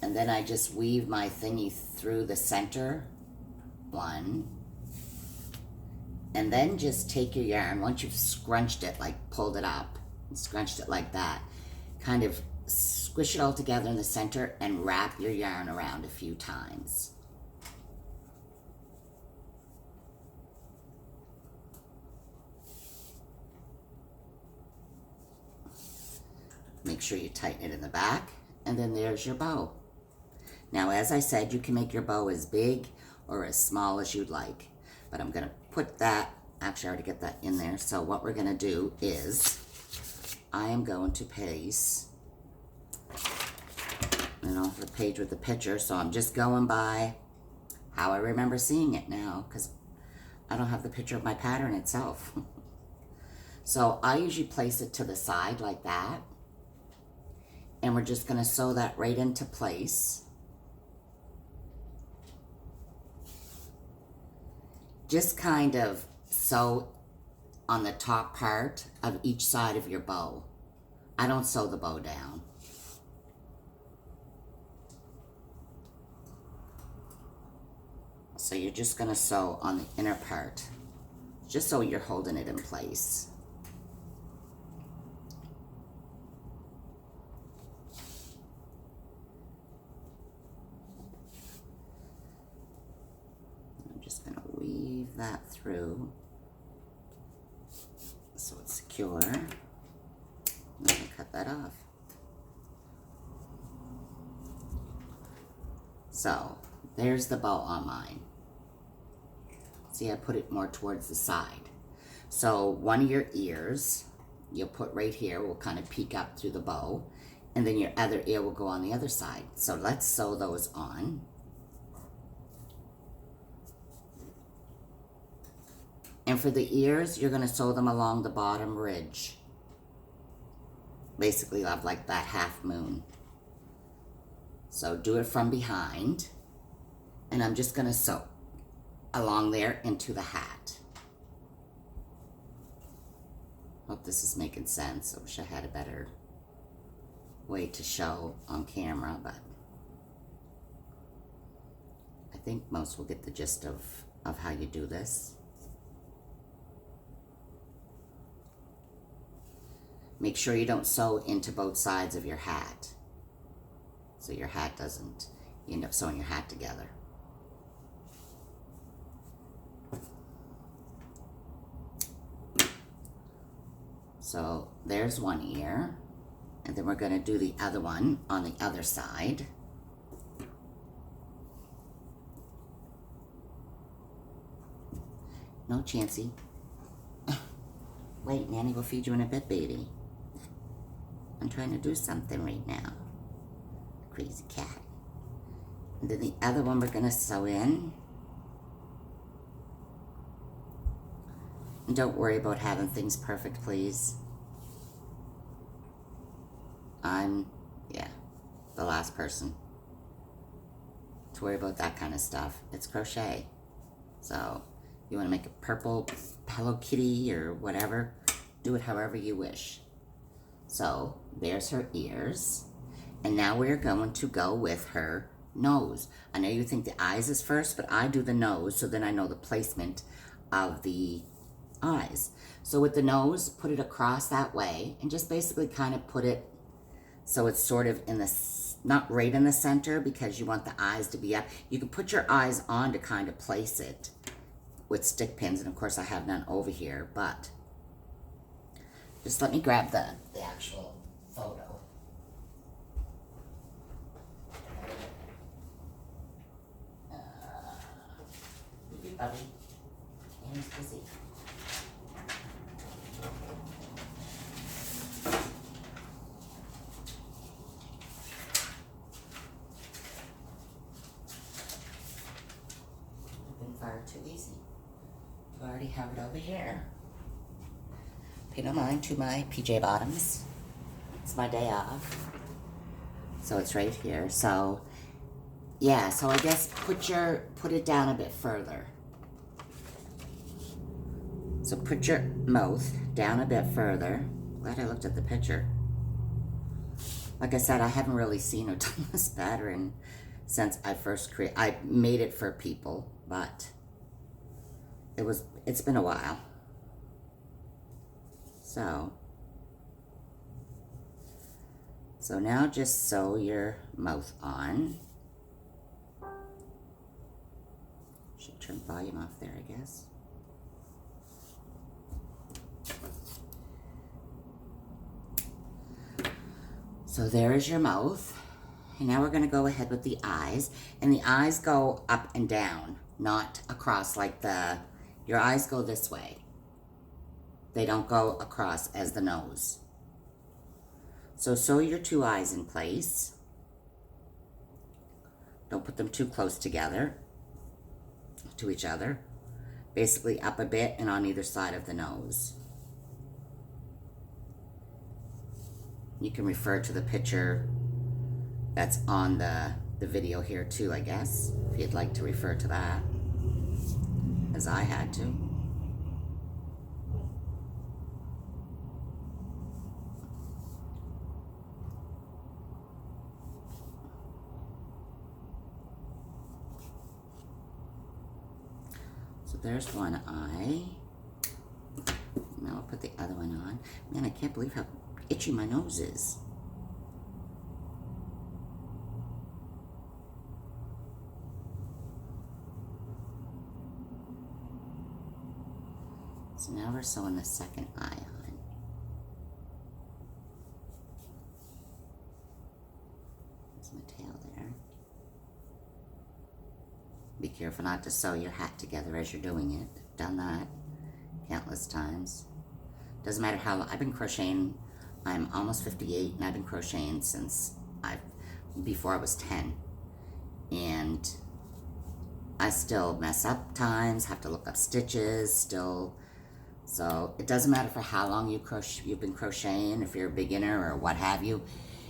And then I just weave my thingy through the center one. And then just take your yarn, once you've scrunched it, like pulled it up, and scrunched it like that, kind of squish it all together in the center and wrap your yarn around a few times. Make sure you tighten it in the back, and then there's your bow. Now, as I said, you can make your bow as big or as small as you'd like, but I'm going to put that, actually I already get that in there, so what we're going to do is I am going to paste, and off the page with the picture, so I'm just going by how I remember seeing it now, because I don't have the picture of my pattern itself. So I usually place it to the side like that, and we're just going to sew that right into place. Just kind of sew on the top part of each side of your bow. I don't sew the bow down. So you're just going to sew on the inner part, just so you're holding it in place. I'm just going to weave that through so it's secure. I'm going to cut that off. So there's the bow on mine. See, I put it more towards the side. So one of your ears, you'll put right here, will kind of peek up through the bow, and then your other ear will go on the other side. So let's sew those on. And for the ears, you're going to sew them along the bottom ridge. Basically, you have like that half moon. So do it from behind. And I'm just going to sew along there into the hat. Hope this is making sense. I wish I had a better way to show on camera, but I think most will get the gist of how you do this. Make sure you don't sew into both sides of your hat, so your hat doesn't, you end up sewing your hat together. So there's one ear, and then we're going to do the other one on the other side. No, Chancey. Wait, Nanny will feed you in a bit, baby. I'm trying to do something right now. Crazy cat. And then the other one we're going to sew in. And don't worry about having things perfect, please. I'm, the last person to worry about that kind of stuff. It's crochet. So, you want to make a purple Hello Kitty or whatever, do it however you wish. So, there's her ears. And now we're going to go with her nose. I know you think the eyes is first, but I do the nose, so then I know the placement of the eyes. So with the nose, put it across that way, and just basically kind of put it so it's sort of in the, not right in the center, because you want the eyes to be up. You can put your eyes on to kind of place it with stick pins, and of course I have none over here, but just let me grab the actual photo. Buddy, Annie's busy. Been far too easy. You already have it over here. Pay no mind to my PJ bottoms. It's my day off. So it's right here. So yeah, so I guess put it down a bit further. So put your mouth down a bit further. Glad I looked at the picture. Like I said, I haven't really seen or done this pattern since I first created. I made it for people, but it's been a while. So now just sew your mouth on. Should turn volume off there, I guess. So there is your mouth. And now we're going to go ahead with the eyes. And the eyes go up and down, not across like your eyes go this way. They don't go across as the nose. So sew your two eyes in place. Don't put them too close together to each other. Basically up a bit and on either side of the nose. You can refer to the picture that's on the video here too, I guess, if you'd like to refer to that, as I had to. So there's one eye. Now I'll put the other one on. Man, I can't believe how itchy my nose is. So now we're sewing the second eye on. There's my tail there. Be careful not to sew your hat together as you're doing it. I've done that countless times. Doesn't matter how long. I've been crocheting. I'm almost 58 and I've been crocheting since before I was 10. And I still mess up times, have to look up stitches still. So it doesn't matter for how long you've been crocheting, if you're a beginner or what have you.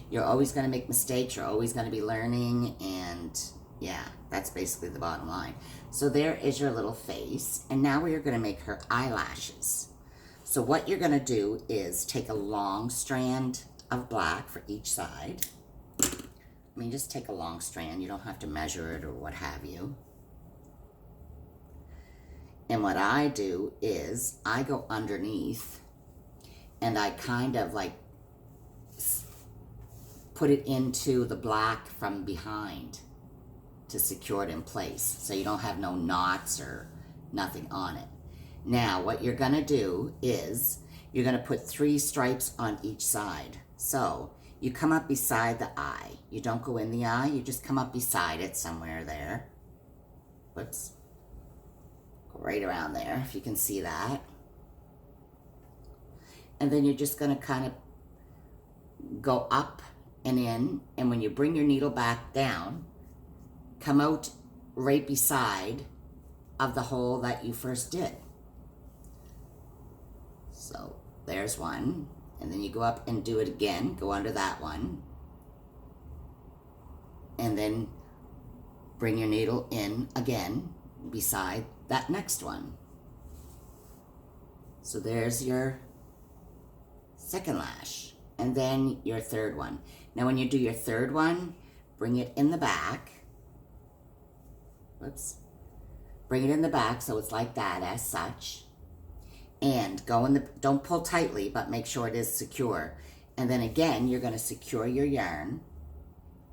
You're always going to make mistakes. You're always going to be learning. And yeah, that's basically the bottom line. So there is your little face. And now we are going to make her eyelashes. So what you're going to do is take a long strand of black for each side. I mean, just take a long strand. You don't have to measure it or what have you. And what I do is I go underneath and I kind of like put it into the black from behind to secure it in place. So you don't have no knots or nothing on it. Now, what you're going to do is you're going to put 3 stripes on each side. So you come up beside the eye. You don't go in the eye. You just come up beside it somewhere there. Whoops. Right around there, if you can see that. And then you're just going to kind of go up and in. And when you bring your needle back down, come out right beside of the hole that you first did. So there's one, and then you go up and do it again, go under that one, and then bring your needle in again beside that next one. So there's your second lash, and then your third one. Now when you do your third one, bring it in the back. Whoops. Bring it in the back so it's like that as such. And go in the, don't pull tightly, but make sure it is secure. And then again, you're going to secure your yarn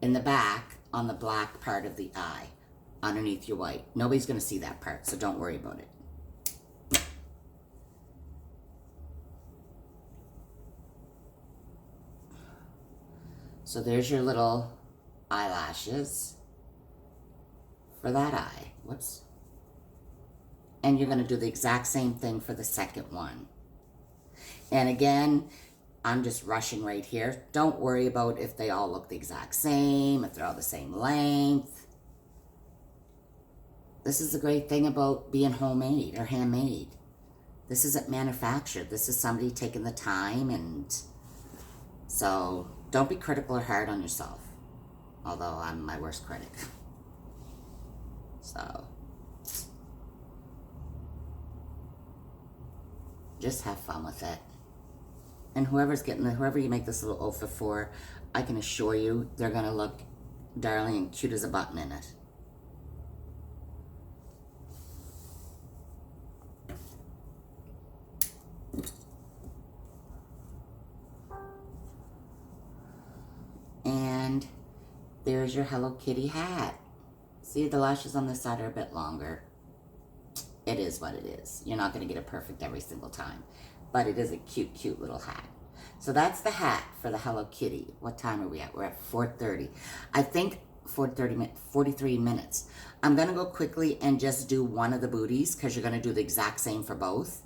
in the back on the black part of the eye, underneath your white. Nobody's going to see that part, so don't worry about it. So there's your little eyelashes for that eye. Whoops. And you're going to do the exact same thing for the second one. And again, I'm just rushing right here. Don't worry about if they all look the exact same, if they're all the same length. This is the great thing about being homemade or handmade. This isn't manufactured. This is somebody taking the time, and so don't be critical or hard on yourself. Although I'm my worst critic. So just have fun with it. And whoever you make this little outfit for, I can assure you they're gonna look darling and cute as a button in it. And there's your Hello Kitty hat. See, the lashes on this side are a bit longer. It is what it is. You're not going to get it perfect every single time. But it is a cute, cute little hat. So that's the hat for the Hello Kitty. What time are we at? We're at 4:30. I think 43 minutes. I'm going to go quickly and just do one of the booties because you're going to do the exact same for both.